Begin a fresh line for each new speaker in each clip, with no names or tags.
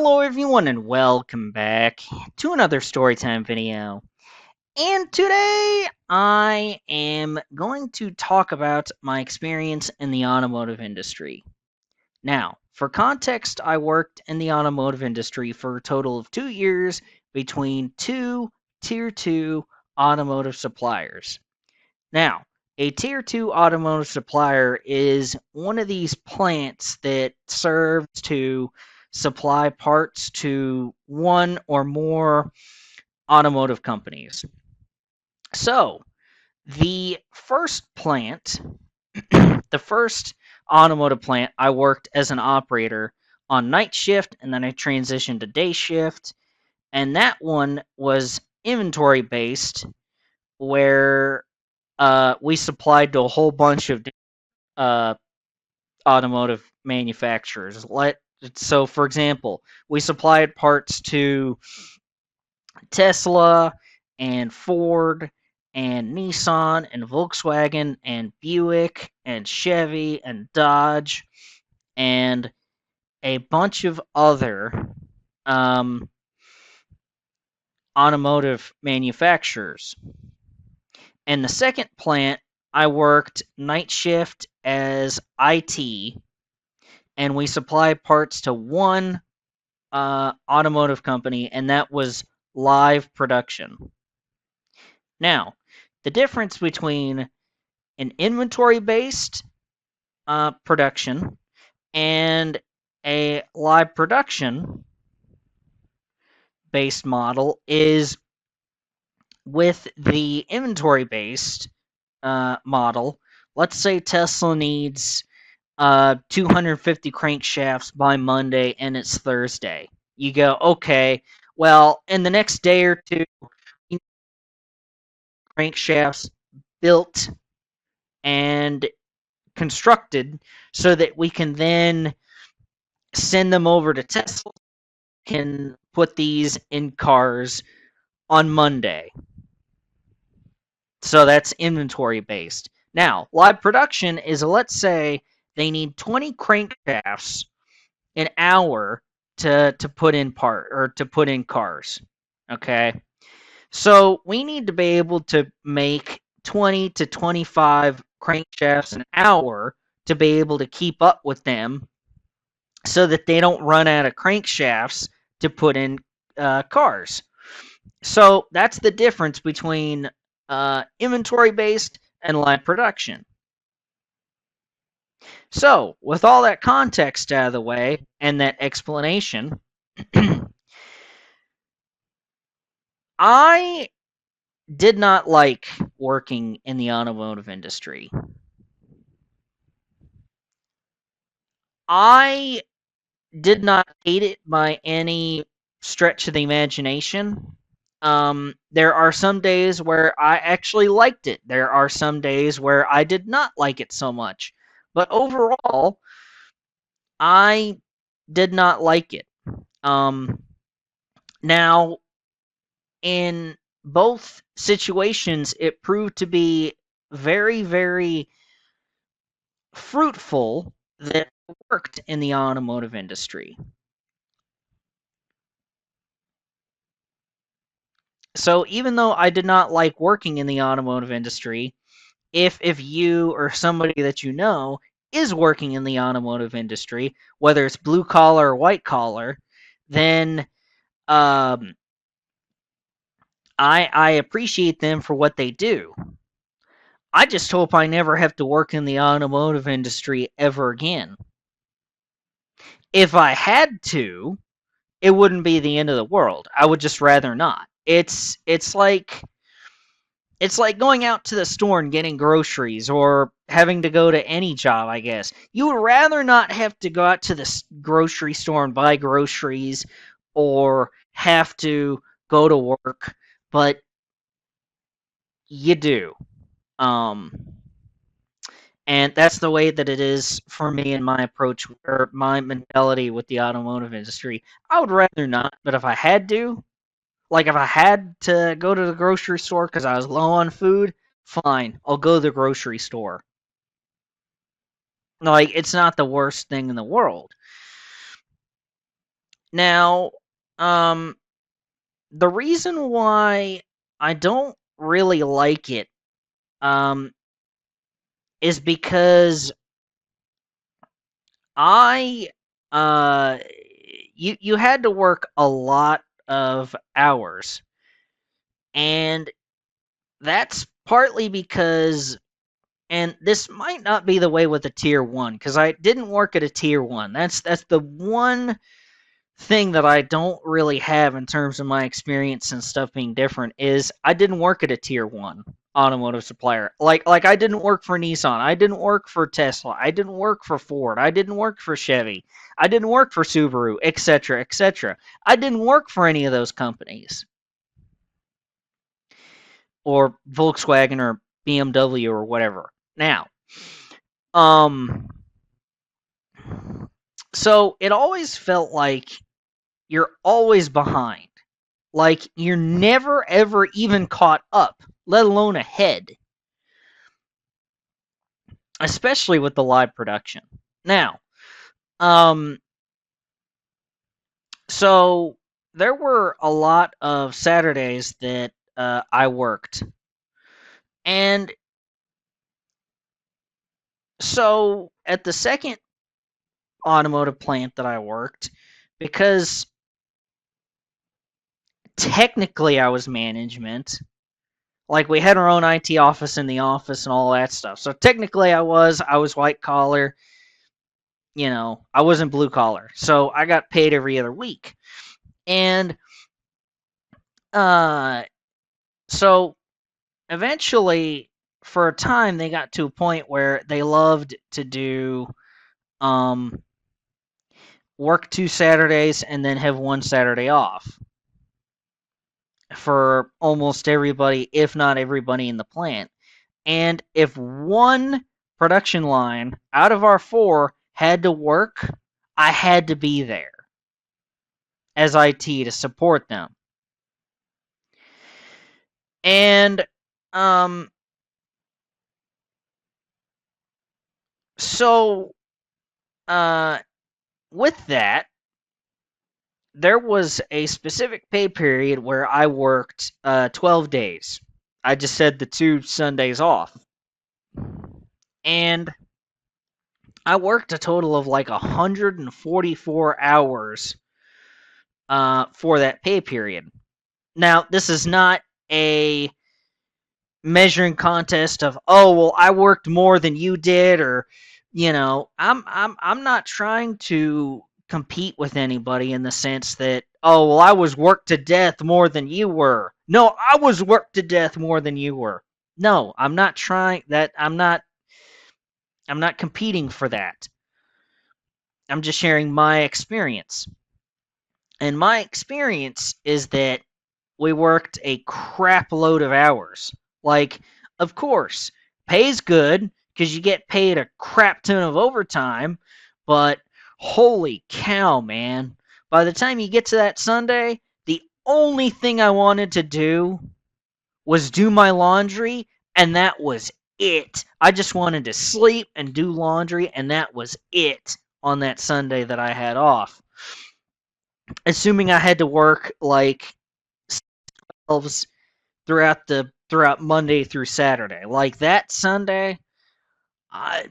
Hello everyone and welcome back to another storytime video. And today I am going to talk about my experience in the automotive industry. Now, for context, I worked in the automotive industry for a total of 2 years between two Tier 2 automotive suppliers. Now, a Tier 2 automotive supplier is one of these plants that serves to supply parts to one or more automotive companies. So, the first plant, the first automotive plant, I worked as an operator on night shift and then I transitioned to day shift. And that one was inventory based, where we supplied to a whole bunch of uh, automotive manufacturers. So, for example, we supplied parts to Tesla and Ford and Nissan and Volkswagen and Buick and Chevy and Dodge and a bunch of other um, automotive manufacturers. And the second plant, I worked night shift as IT, and we supplied parts to one automotive company, and that was live production. Now, the difference between an inventory based production and a live production based model is, with the inventory based model, let's say Tesla needs 250 crankshafts by Monday and it's Thursday. You go, okay, well, in the next day or two, crankshafts built and constructed so that we can then send them over to Tesla, can put these in cars on Monday. So that's inventory based. Now, live production is, let's say they need 20 crankshafts an hour to put in cars. Okay? So we need to be able to make 20 to 25 crankshafts an hour to be able to keep up with them so that they don't run out of crankshafts to put in cars. So that's the difference between inventory based and live production. So, with all that context out of the way and that explanation, I did not like working in the automotive industry. I did not hate it by any stretch of the imagination. There are some days where I actually liked it. There are some days where I did not like it so much. But overall, I did not like it. Um, Now, in both situations, it proved to be very, very fruitful that I worked in the automotive industry. So even though I did not like working in the automotive industry, if you or somebody that you know is working in the automotive industry, whether it's blue collar or white collar, then um, I appreciate them for what they do. I just hope I never have to work in the automotive industry ever again. If I had to, it wouldn't be the end of the world. I would just rather not. It's like going out to the store and getting groceries, or having to go to any job, I guess. You would rather not have to go out to the grocery store and buy groceries, or have to go to work, but you do. Um, and that's the way that it is for me and my approach, or my mentality with the automotive industry. I would rather not, but if I had to, like if I had to go to the grocery store because I was low on food, fine, I'll go to the grocery store. Like, it's not the worst thing in the world. Now, um, the reason why I don't really like it, um, is because I, uh, you had to work a lot of hours, and that's partly because, and this might not be the way with a tier one, because I didn't work at a tier one. That's the one thing that I don't really have in terms of my experience and stuff being different is I didn't work at a tier one automotive supplier. Like I didn't work for Nissan, I didn't work for Tesla, I didn't work for Ford, I didn't work for Chevy, I didn't work for Subaru, etc., etc. I didn't work for any of those companies or Volkswagen or BMW or whatever. Now, um so it always felt like you're always behind. Like you're never ever even caught up, let alone ahead, especially with the live production. Now, um, so there were a lot of Saturdays that I worked, and so at the second automotive plant that I worked, because technically I was management. Like we had our own IT office in the office and all that stuff. So technically I was white collar, I wasn't blue collar. So I got paid every other week. And uh so eventually for a time they got to a point where they loved to do um work 2 Saturdays and then have one Saturday off for almost everybody, if not everybody in the plant. And if one production line out of our four had to work, I had to be there as IT to support them. And um so uh with that, there was a specific pay period where I worked 12 days. I just said the 2 Sundays off. And I worked a total of like 144 hours for that pay period. Now, this is not a measuring contest of, oh, well, I worked more than you did, or I'm not trying to compete with anybody in the sense that, oh, well, I was worked to death more than you were. No, I was worked to death more than you were. No, I'm not trying that. I'm not competing for that. I'm just sharing my experience. And my experience is that we worked a crap load of hours. Like, of course, pay's good because you get paid a crap ton of overtime, but holy cow, man. By the time you get to that Sunday, the only thing I wanted to do was do my laundry, and that was it. I just wanted to sleep and do laundry, and that was it on that Sunday that I had off. Assuming I had to work like elves throughout Monday through Saturday. Like that Sunday, I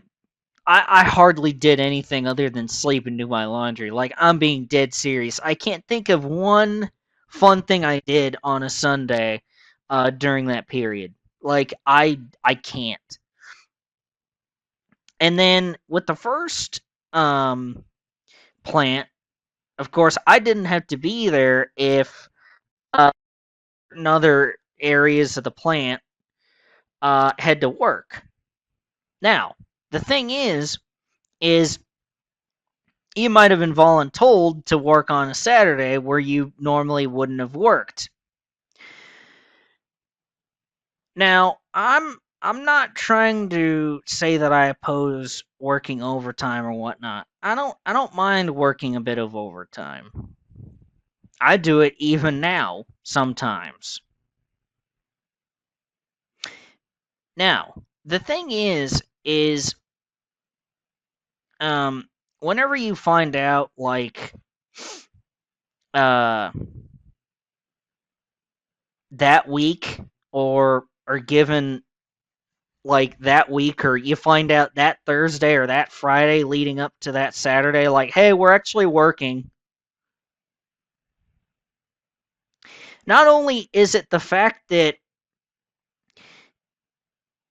I hardly did anything other than sleep and do my laundry. Like I'm being dead serious. I can't think of one fun thing I did on a Sunday during that period. Like I can't. And then with the first plant, of course, I didn't have to be there if in other areas of the plant had to work. Now, the thing is you might have been voluntold to work on a Saturday where you normally wouldn't have worked. Now, I'm not trying to say that I oppose working overtime or whatnot. I don't mind working a bit of overtime. I do it even now sometimes. Now, the thing is whenever you find out like uh, that week or given like that week, or you find out that Thursday or that Friday leading up to that Saturday, like, hey, we're actually working. Not only is it the fact that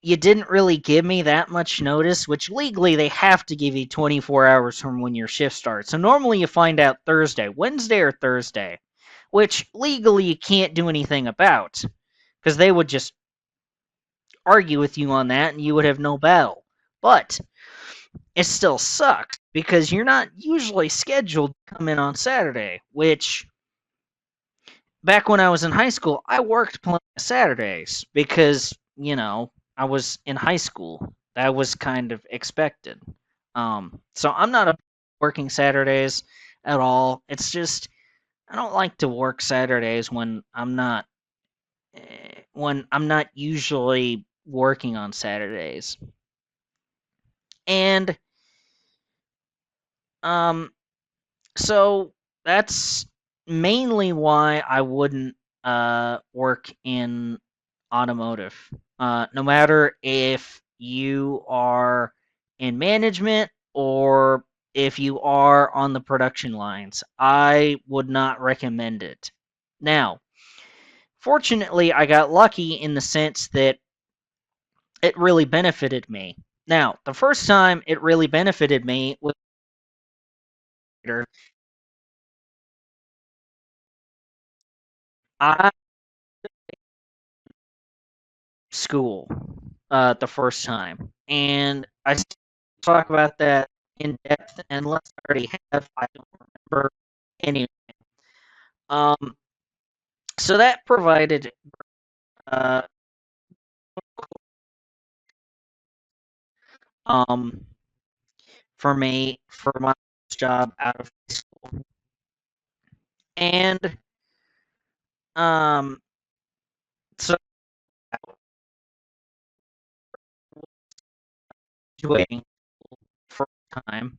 you didn't really give me that much notice, which legally they have to give you 24 hours from when your shift starts. So normally you find out Thursday, Wednesday, or Thursday, which legally you can't do anything about because they would just argue with you on that and you would have no battle. But it still sucks because you're not usually scheduled to come in on Saturday, which back when I was in high school, I worked plenty of Saturdays because, I was in high school. That was kind of expected. So I'm not working Saturdays at all. It's just I don't like to work Saturdays when I'm not usually working on Saturdays. And um so that's mainly why I wouldn't work in automotive. No matter if you are in management or if you are on the production lines, I would not recommend it. Now, fortunately, I got lucky in the sense that it really benefited me. Now, the first time it really benefited me was I school the first time, and I talk about that in depth. Unless I already have, I don't remember any. Um, so that provided uh, um, for me for my job out of high school, and so graduating first time,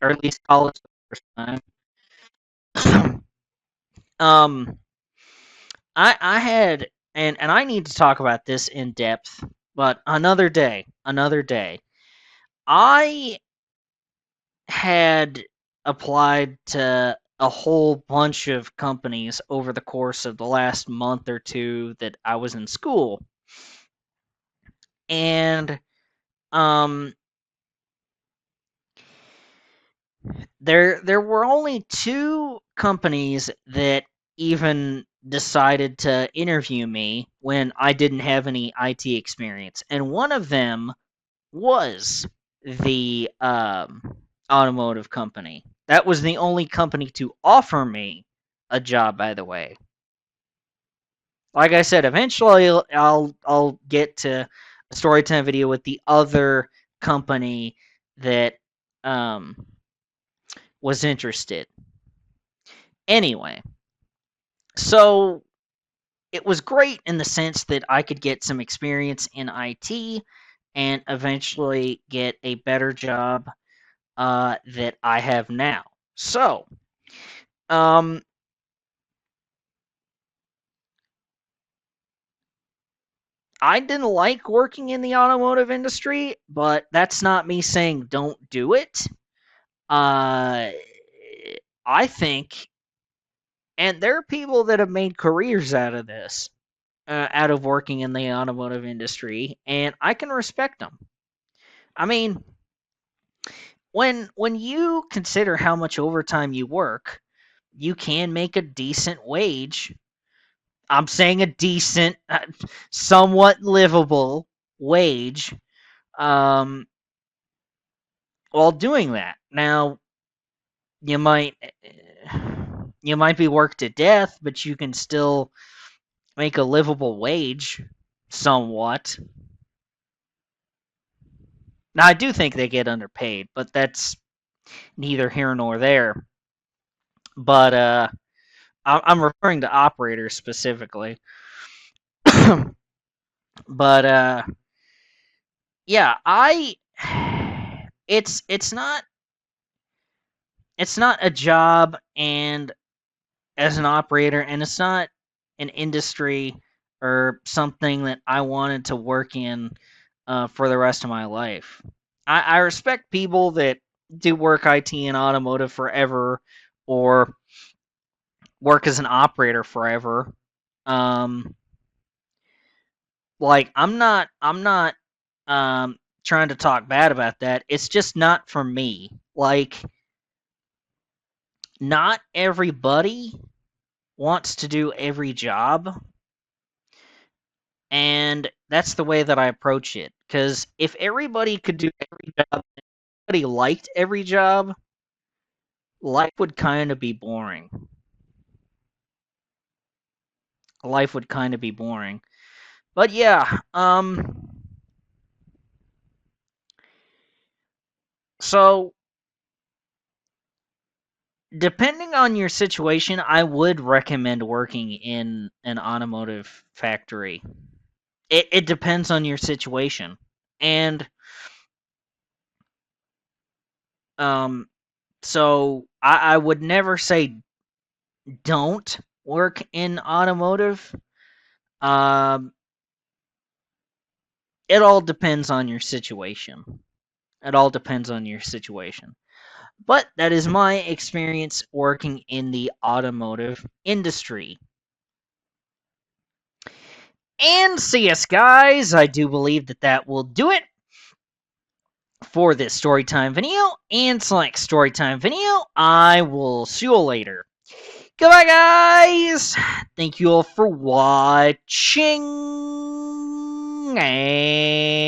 or at least college the first time. um, I had and I need to talk about this in depth, but another day, another day. I had applied to a whole bunch of companies over the course of the last month or two that I was in school. And um there were only two companies that even decided to interview me when I didn't have any IT experience. And one of them was the automotive company. That was the only company to offer me a job, by the way. Like I said, eventually I'll get to a story time video with the other company that um, was interested. Anyway, so it was great in the sense that I could get some experience in IT and eventually get a better job that I have now. So, um, I didn't like working in the automotive industry, but that's not me saying don't do it. Uh, I think, and there are people that have made careers out of this, out of working in the automotive industry, and I can respect them. I mean, when you consider how much overtime you work, you can make a decent wage. I'm saying a decent, somewhat livable wage um, while doing that. Now, you might you might be worked to death, but you can still make a livable wage somewhat. Now, I do think they get underpaid, but that's neither here nor there. But I'm referring to operators specifically. But yeah, I it's not a job, and as an operator, and it's not an industry or something that I wanted to work in for the rest of my life. I respect people that do work IT and automotive forever, or work as an operator forever. Um, like I'm not trying to talk bad about that. It's just not for me. Like, not everybody wants to do every job, and that's the way that I approach it. Because if everybody could do every job, everybody liked every job, life would kind of be boring. Life would kind of be boring. But yeah, so depending on your situation, I would recommend working in an automotive factory. It depends on your situation. And um so I would never say don't work in automotive. Um it all depends on your situation. It all depends on your situation. But that is my experience working in the automotive industry. And so, yes, guys, I do believe that that will do it for this storytime video. And select storytime video. I will see you all later. Goodbye, guys. Thank you all for watching. And